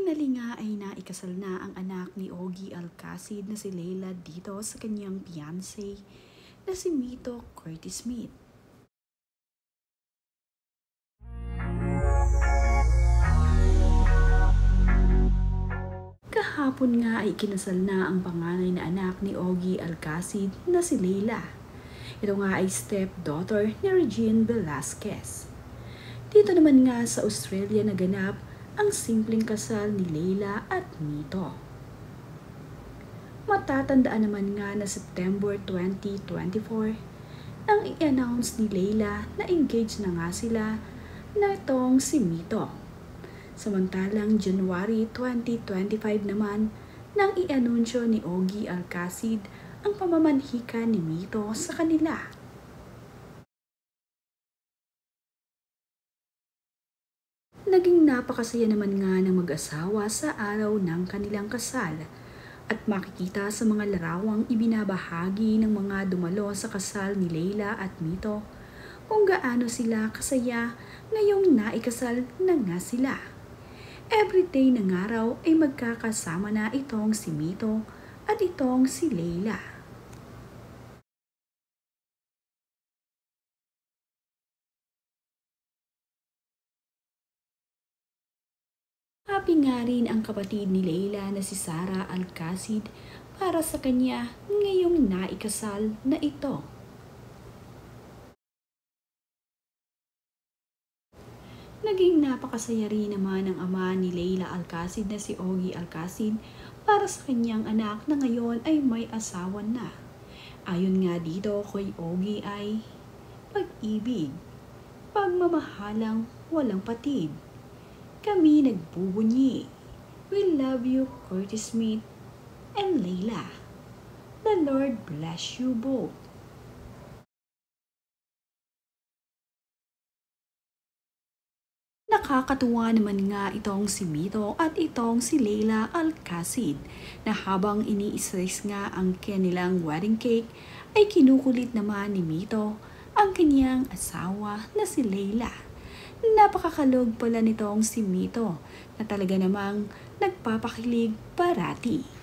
Finally nga ay naikasal na ang anak ni Ogie Alcacid na si Leila dito sa kanyang fiancé na si Mito Curtis Smith. Kahapon nga ay ikinasal na ang panganay na anak ni Ogie Alcacid na si Leila. Ito nga ay stepdaughter ni Regine Velasquez. Dito naman nga sa Australia naganap ang simpleng kasal ni Leila at Mito. Matatandaan naman nga na September 2024 nang i-announce ni Leila na engaged na nga sila na itong si Mito. Samantalang January 2025 naman nang i-anunsyo ni Ogie Alcacid ang pamamanhika ni Mito sa kanila. Naging napakasaya naman nga ng mag-asawa sa araw ng kanilang kasal at makikita sa mga larawang ibinabahagi ng mga dumalo sa kasal ni Leila at Mito kung gaano sila kasaya ngayong naikasal na nga sila. Everyday ng araw ay magkakasama na itong si Mito at itong si Leila. Happy nga rin ang kapatid ni Leila na si Sara Alcacid para sa kanya ngayong naikasal na ito. Naging napakasaya rin naman ang ama ni Leila Alcacid na si Ogie Alcacid para sa kanyang anak na ngayon ay may asawa na. Ayon nga dito kay Ogie ay pag-ibig, pagmamahalang walang patid. Kami nagbubunyi. We love you, Curtis Smith and Leila. The Lord bless you both. Nakakatuwa naman nga itong si Mito at itong si Leila Alcacid na habang ini-stress nga ang kanilang wedding cake ay kinukulit naman ni Mito ang kanyang asawa na si Leila. Napakakalog pala nitong si Mito na talaga namang nagpapakilig parati.